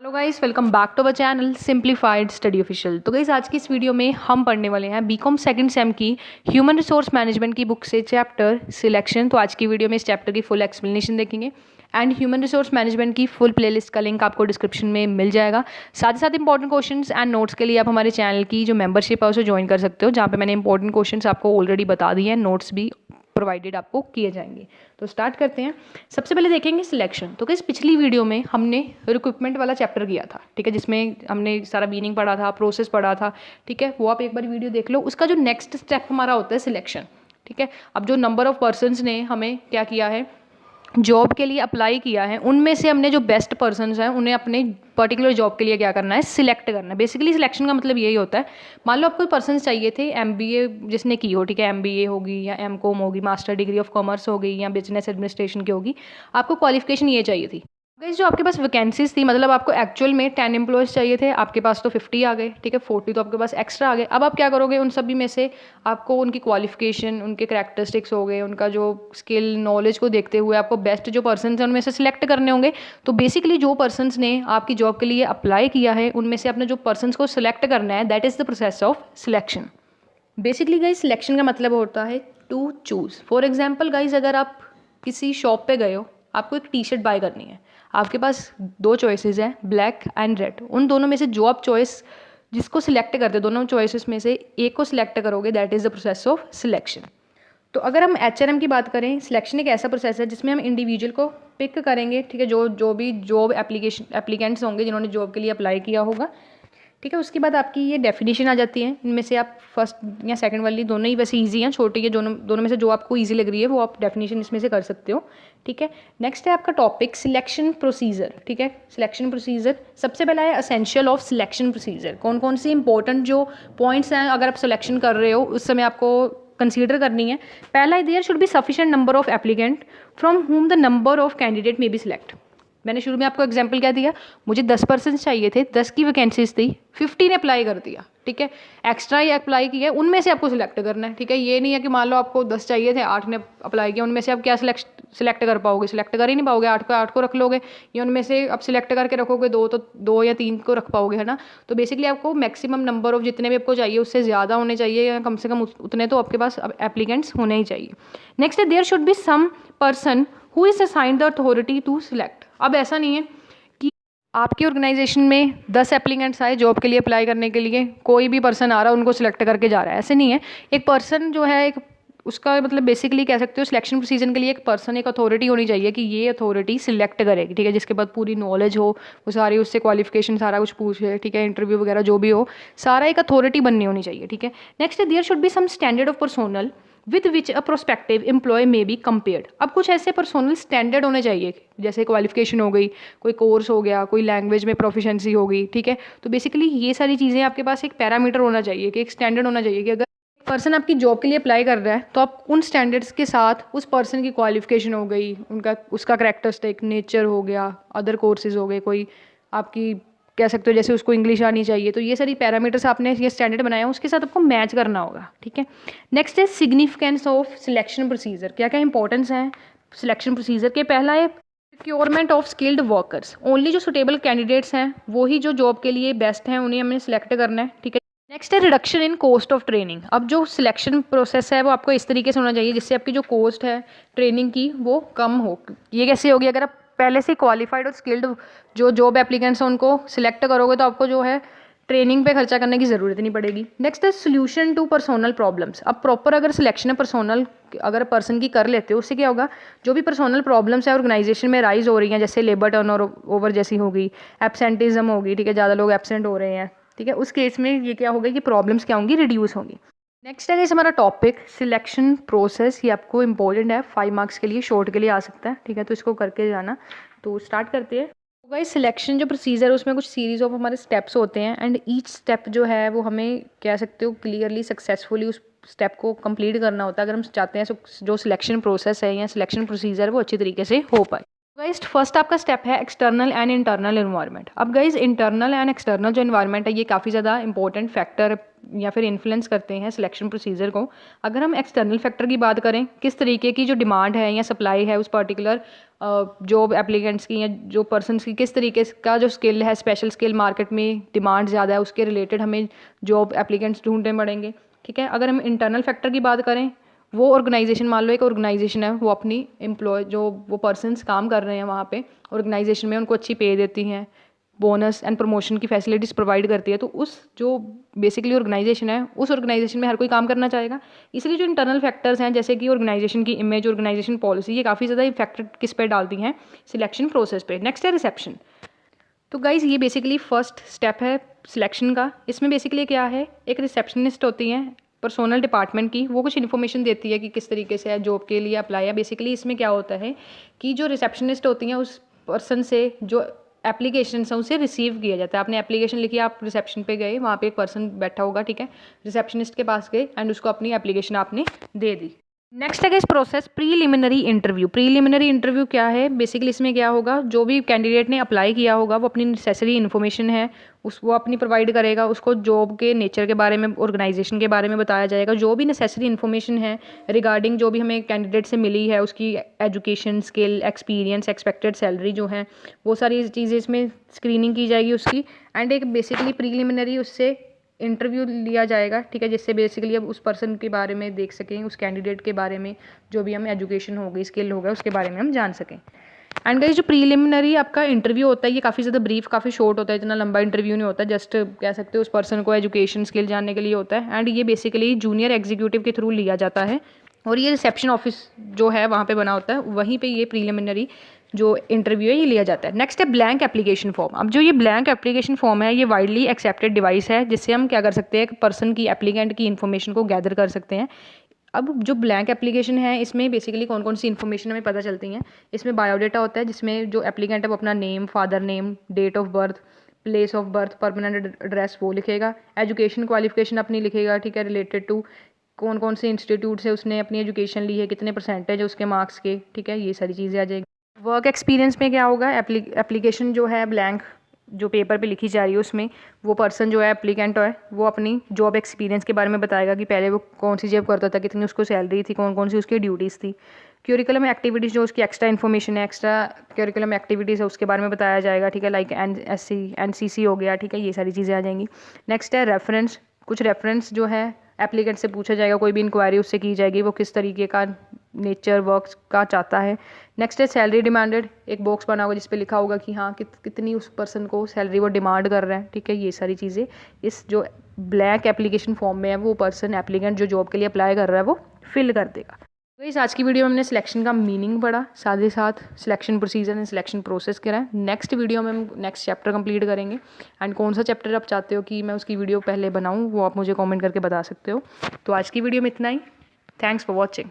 Hello guys, welcome back to our channel simplified study official. तो guys आज की इस वीडियो में हम पढ़ने वाले हैं बीकॉम सेकंड सेम की ह्यूमन रिसोर्स मैनेजमेंट की बुक से चैप्टर सिलेक्शन। तो आज की वीडियो में इस चैप्टर की फुल एक्सप्लेनेशन देखेंगे एंड ह्यूमन रिसोर्स मैनेजमेंट की फुल प्लेलिस्ट का लिंक आपको डिस्क्रिप्शन में मिल जाएगा। साथ ही साथ इंपॉर्टेंट क्वेश्चंस एंड नोट्स के लिए आप हमारे चैनल की जो मेंबरशिप है उसे ज्वाइन कर सकते हो, जहाँ पे मैंने इंपॉर्टेंट क्वेश्चंस आपको ऑलरेडी बता दिए हैं, नोट्स भी प्रोवाइडेड आपको किए जाएंगे। तो स्टार्ट करते हैं। सबसे पहले देखेंगे सिलेक्शन। तो किस पिछली वीडियो में हमने रिक्रूटमेंट वाला चैप्टर किया था, ठीक है, जिसमें हमने सारा मीनिंग पढ़ा था, प्रोसेस पढ़ा था, ठीक है, वो आप एक बार वीडियो देख लो। उसका जो नेक्स्ट स्टेप हमारा होता है सिलेक्शन, ठीक है। अब जो नंबर ऑफ पर्सन्स ने हमें क्या किया है, जॉब के लिए अप्लाई किया है, उनमें से हमने जो बेस्ट पर्सन्स हैं उन्हें अपने पर्टिकुलर जॉब के लिए क्या करना है, सिलेक्ट करना है। बेसिकली सिलेक्शन का मतलब यही होता है, मान लो आपको पर्सन्स चाहिए थे एमबीए जिसने की हो, ठीक है, एमबीए होगी या एमकॉम होगी, मास्टर डिग्री ऑफ कॉमर्स हो गई या बिजनेस एडमिनिस्ट्रेशन की होगी, आपको क्वालिफिकेशन ये चाहिए थी। गाइस जो आपके पास वैकेंसीज थी, मतलब आपको एक्चुअल में 10 एम्प्लॉयज़ चाहिए थे, आपके पास तो 50 आ गए, ठीक है, 40 तो आपके पास एक्स्ट्रा आ गए। अब आप क्या करोगे, उन सभी में से आपको उनकी क्वालिफिकेशन, उनके करैक्टरिस्टिक्स हो गए, उनका जो स्किल नॉलेज को देखते हुए आपको बेस्ट जो पर्सन हैं उनमें से सिलेक्ट करने होंगे। तो बेसिकली जो पर्सन्स ने आपकी जॉब के लिए अप्लाई किया है उनमें से अपने जो पर्सन्स को सिलेक्ट करना है, that is the process of selection. Basically guys selection का मतलब होता है to choose. For example guys, अगर आप किसी शॉप पे गए हो, आपको एक टी शर्ट बाय करनी है, आपके पास दो चॉइसेस हैं, ब्लैक एंड रेड। उन दोनों में से जो आप चॉइस जिसको सिलेक्ट करते हो, दोनों चॉइसेस में से एक को सिलेक्ट करोगे, that is the process of selection. तो अगर हम एचआरएम की बात करें, सिलेक्शन एक ऐसा प्रोसेस है जिसमें हम इंडिविजुअल को पिक करेंगे, ठीक है, जो भी जॉब एप्लीकेंट्स होंगे जिन्होंने जॉब के लिए अप्लाई किया होगा, ठीक है। उसके बाद आपकी ये डेफिनेशन आ जाती है, इनमें से आप फर्स्ट या सेकंड वाली दोनों ही वैसे इजी हैं, छोटी है, दोनों में से जो आपको इजी लग रही है वो आप डेफिनेशन इसमें से कर सकते हो, ठीक है। नेक्स्ट है आपका टॉपिक सिलेक्शन प्रोसीजर, ठीक है। सिलेक्शन प्रोसीजर सबसे पहला है असेंशियल ऑफ सिलेक्शन प्रोसीजर। कौन कौन सी इंपॉर्टेंट जो पॉइंट्स हैं अगर आप सिलेक्शन कर रहे हो उस समय आपको कंसीडर करनी है। पहला, there should be sufficient number of applicant from whom the number of candidate may be select. मैंने शुरू में आपको एग्जांपल क्या दिया, मुझे 10 पर्सन चाहिए थे, 10 की वैकेंसीज थी, 50 ने अप्लाई कर दिया, ठीक है, एक्स्ट्रा ही अप्लाई किया, उनमें से आपको सिलेक्ट करना है, ठीक है। ये नहीं है कि मान लो आपको 10 चाहिए थे, 8 ने अप्लाई किया, उनमें से आप क्या सिलेक्ट कर पाओगे, सिलेक्ट कर ही नहीं पाओगे, 8 को रख लोगे, या उनमें से आप सिलेक्ट करके रखोगे दो, तो 2 या 3 को रख पाओगे, है ना। तो बेसिकली आपको मैक्सिमम नंबर ऑफ जितने भी आपको चाहिए उससे ज़्यादा होने चाहिए, या कम से कम उतने तो आपके पास एप्लीकेंट्स होने ही चाहिए। नेक्स्ट है there should be some person who is assigned the authority to select. अब ऐसा नहीं है कि आपकी ऑर्गेनाइजेशन में 10 एप्लीकेंट्स आए जॉब के लिए अप्लाई करने के लिए, कोई भी पर्सन आ रहा है उनको सिलेक्ट करके जा रहा है, ऐसे नहीं है। एक पर्सन जो है, एक उसका मतलब बेसिकली कह सकते हो सिलेक्शन प्रोसीजर के लिए एक पर्सन, एक अथॉरिटी होनी चाहिए कि ये अथॉरिटी सिलेक्ट करेगी, ठीक है, जिसके बाद पूरी नॉलेज हो, वो सारी उससे क्वालिफिकेशन सारा कुछ पूछे, ठीक है, इंटरव्यू वगैरह जो भी हो, सारा एक अथॉरिटी बननी होनी चाहिए, ठीक है। Next there should be some standard of personnel with which a prospective employ may be compared. अब कुछ ऐसे पर्सोनल स्टैंडर्ड होने चाहिए, जैसे क्वालिफिकेशन हो गई, कोई कोर्स हो गया, कोई लैंग्वेज में प्रोफिशिएंसी हो गई, ठीक है। तो बेसिकली ये सारी चीज़ें आपके पास एक पैरामीटर होना चाहिए, कि एक स्टैंडर्ड होना चाहिए कि अगर पर्सन आपकी जॉब के लिए अप्लाई कर रहा है तो आप उन स्टैंडर्ड्स के साथ उस पर्सन की क्वालिफिकेशन हो गई, उसका करैक्टरिस्टिक नेचर हो गया, अदर कोर्सेज हो गए, कोई आपकी कह सकते हो जैसे उसको इंग्लिश आनी चाहिए, तो ये सारी पैरामीटर्स आपने ये स्टैंडर्ड बनाया है उसके साथ आपको मैच करना होगा, ठीक है। नेक्स्ट है सिग्निफिकेंस ऑफ सिलेक्शन प्रोसीजर। क्या क्या इंपॉर्टेंस है सिलेक्शन प्रोसीजर के। पहला है सिक्योरमेंट ऑफ स्किल्ड वर्कर्स। ओनली जो सुटेबल कैंडिडेट्स हैं वही जो जॉब के लिए बेस्ट हैं उन्हें हमें सिलेक्ट करना है, ठीक है। नेक्स्ट है reduction in cost of training. अब जो सिलेक्शन प्रोसेस है वो आपको इस तरीके से होना चाहिए जिससे आपकी जो कॉस्ट है ट्रेनिंग की वो कम हो। ये कैसे होगी, अगर आप पहले से क्वालिफाइड और स्किल्ड जो जॉब एप्लीकेंट्स हैं उनको सिलेक्ट करोगे तो आपको जो है ट्रेनिंग पे खर्चा करने की ज़रूरत नहीं पड़ेगी। नेक्स्ट है सोल्यूशन टू पर्सोनल प्रॉब्लम्स। अब प्रॉपर अगर सिलेक्शन है पर्सोनल अगर पर्सन की कर लेते हो उससे क्या होगा, जो भी पर्सोनल प्रॉब्लम्स है ऑर्गेनाइजेशन में राइज हो रही हैं, जैसे लेबर टर्न ओवर जैसी होगी, एब्सेंटिज्म होगी, ठीक है, ज़्यादा लोग एब्सेंट हो रहे हैं, ठीक है, उस केस में ये क्या होगा कि प्रॉब्लम्स क्या होंगी, रिड्यूस होंगी। नेक्स्ट है गाइस हमारा टॉपिक सिलेक्शन प्रोसेस। ये आपको इंपॉर्टेंट है, 5 मार्क्स के लिए, शॉर्ट के लिए आ सकता है, ठीक है, तो इसको करके जाना। तो स्टार्ट करते हैं। गाइस सिलेक्शन जो प्रोसीजर है उसमें कुछ सीरीज ऑफ हमारे स्टेप्स होते हैं एंड ईच स्टेप जो है वो हमें कह सकते हो क्लियरली सक्सेसफुली उस स्टेप को कंप्लीट करना होता है अगर हम चाहते हैं जो सिलेक्शन प्रोसेस है या सिलेक्शन प्रोसीजर वो अच्छी तरीके से हो पाए। गाइस फर्स्ट आपका स्टेप है एक्सटर्नल एंड इंटरनल एनवायरनमेंट। अब गाइस इंटरनल एंड एक्सटर्नल जो एनवायरनमेंट है ये काफ़ी ज़्यादा इंपॉर्टेंट फैक्टर या फिर इन्फ्लुएंस करते हैं सिलेक्शन प्रोसीजर को। अगर हम एक्सटर्नल फैक्टर की बात करें, किस तरीके की जो डिमांड है या सप्लाई है उस पर्टिकुलर जॉब एप्लीकेंट्स की या जो पर्सनस की, किस तरीके का जो स्किल है, स्पेशल स्किल मार्केट में डिमांड ज़्यादा है, उसके रिलेटेड हमें जॉब एप्लीकेंट्स ढूंढने पड़ेंगे। ठीक है, अगर हम इंटरनल फैक्टर की बात करें, वो ऑर्गेनाइजेशन, मान लो एक ऑर्गेनाइजेशन है, वो अपनी एम्प्लॉय जो वो पर्सनस काम कर रहे हैं वहाँ पे ऑर्गेनाइजेशन में, उनको अच्छी पे देती हैं, बोनस एंड प्रमोशन की फैसिलिटीज़ प्रोवाइड करती है। तो उस जो बेसिकली ऑर्गेनाइजेशन है, उस ऑर्गेनाइजेशन में हर कोई काम करना चाहेगा। इसलिए जो इंटरनल फैक्टर्स हैं जैसे कि ऑर्गेनाइजेशन की इमेज, ऑर्गेनाइजेशन पॉलिसी, ये काफ़ी ज़्यादा इफेक्ट किस पे डालती हैं, सिलेक्शन प्रोसेस पे। नेक्स्ट है रिसेप्शन। तो गाइज़ ये बेसिकली फर्स्ट स्टेप है सिलेक्शन का। इसमें बेसिकली क्या है, एक रिसेप्शनिस्ट होती हैं पर्सनल डिपार्टमेंट की, वो कुछ इन्फॉर्मेशन देती है कि किस तरीके से है जॉब के लिए अप्लाई है। बेसिकली इसमें क्या होता है कि जो रिसेप्शनिस्ट होती हैं उस पर्सन से जो एप्लीकेशन है उसे रिसीव किया जाता है। आपने एप्लीकेशन लिखी, आप रिसेप्शन पे गए, वहाँ पे एक पर्सन बैठा होगा, ठीक है, रिसेप्शनिस्ट के पास गए एंड उसको अपनी एप्लीकेशन आपने दे दी। नेक्स्ट है इस process preliminary interview. Preliminary interview क्या है, बेसिकली इसमें क्या होगा, जो भी कैंडिडेट ने अप्लाई किया होगा वो अपनी नेसेसरी इन्फॉर्मेशन है वो अपनी प्रोवाइड करेगा। उसको जॉब के नेचर के बारे में, ऑर्गेनाइजेशन के बारे में बताया जाएगा। जो भी नेसेसरी इन्फॉर्मेशन है रिगार्डिंग जो भी हमें कैंडिडेट से मिली है, उसकी education, skill, experience, expected salary जो है, वो सारी चीज़ें इसमें स्क्रीनिंग की जाएगी उसकी। एंड एक बेसिकली प्रीलिमिनरी उससे इंटरव्यू लिया जाएगा, ठीक है, जिससे बेसिकली अब उस पर्सन के बारे में देख सकें, उस कैंडिडेट के बारे में जो भी हमें एजुकेशन हो गई, स्किल हो गया, उसके बारे में हम जान सकें। एंड गाइस जो प्रीलिमिनरी आपका इंटरव्यू होता है ये काफ़ी ज़्यादा ब्रीफ, काफ़ी शॉर्ट होता है, इतना लंबा इंटरव्यू नहीं होता, जस्ट कह सकते हो उस पर्सन को एजुकेशन स्किल जानने के लिए होता है। एंड ये बेसिकली जूनियर एग्जीक्यूटिव के थ्रू लिया जाता है और ये रिसेप्शन ऑफिस जो है वहाँ पे बना होता है, वहीं पे ये प्रीलिमिनरी जो इंटरव्यू है ये लिया जाता है। नेक्स्ट है ब्लैंक एप्लीकेशन फॉर्म। अब जो ये ब्लैंक एप्लीकेशन फॉर्म है ये वाइडली एक्सेप्टेड डिवाइस है जिससे हम क्या कर सकते हैं, एक पर्सन की, एप्लीकेंट की इन्फॉर्मेशन को गैदर कर सकते हैं। अब जो ब्लैंक एप्लीकेशन है इसमें बेसिकली कौन कौन सी इन्फॉर्मेशन हमें पता चलती हैं। इसमें बायोडाटा होता है जिसमें जो एप्लीकेंट है वो अपना name, father name, date of birth, place of birth, permanent address वो लिखेगा, एजुकेशन क्वालिफिकेशन अपनी लिखेगा, ठीक है, रिलेटेड टू कौन कौन से इंस्टीट्यूट से उसने अपनी एजुकेशन ली है, कितने परसेंटेज उसके मार्क्स के, ठीक है, ये सारी चीज़ें आ जाएगी। वर्क एक्सपीरियंस में क्या होगा, एप्लीकेशन जो है ब्लैंक जो पेपर पे लिखी जा रही है उसमें वो पर्सन जो है एप्लीकेंट है वो अपनी जॉब एक्सपीरियंस के बारे में बताएगा कि पहले वो कौन सी जॉब करता था, कितनी उसको सैलरी थी, कौन कौन सी उसकी ड्यूटीज़ थी। क्यूरिकुलम एक्टिविटीज़ जो उसकी एक्स्ट्रा इन्फॉर्मेशन है, एक्स्ट्रा क्यूरिकुलम एक्टिविटीज़ है उसके बारे में बताया जाएगा, ठीक है, लाइक NCC हो गया, ठीक है, ये सारी चीज़ें आ जाएंगी। नेक्स्ट है रेफरेंस। कुछ रेफरेंस जो है एप्लीकेंट से पूछा जाएगा, कोई भी इंक्वायरी उससे की जाएगी, वो किस तरीके का नेचर वर्क का चाहता है। नेक्स्ट है सैलरी डिमांडेड। एक बॉक्स बना होगा जिस पे लिखा होगा कि हाँ कितनी उस पर्सन को सैलरी वो डिमांड कर रहे हैं, ठीक है, ये सारी चीज़ें इस जो ब्लैंक एप्लीकेशन फॉर्म में है वो पर्सन, एप्लीकेंट जो जॉब के लिए अप्लाई कर रहा है वो फिल कर देगा। तो इस आज की वीडियो में हमने सिलेक्शन का मीनिंग पढ़ा, साथ ही साथ selection procedure and selection process करा है। नेक्स्ट वीडियो में हम नेक्स्ट चैप्टर कंप्लीट करेंगे एंड कौन सा चैप्टर आप चाहते हो कि मैं उसकी वीडियो पहले बनाऊँ वो आप मुझे कमेंट करके बता सकते हो। तो आज की वीडियो में इतना ही। Thanks for watching.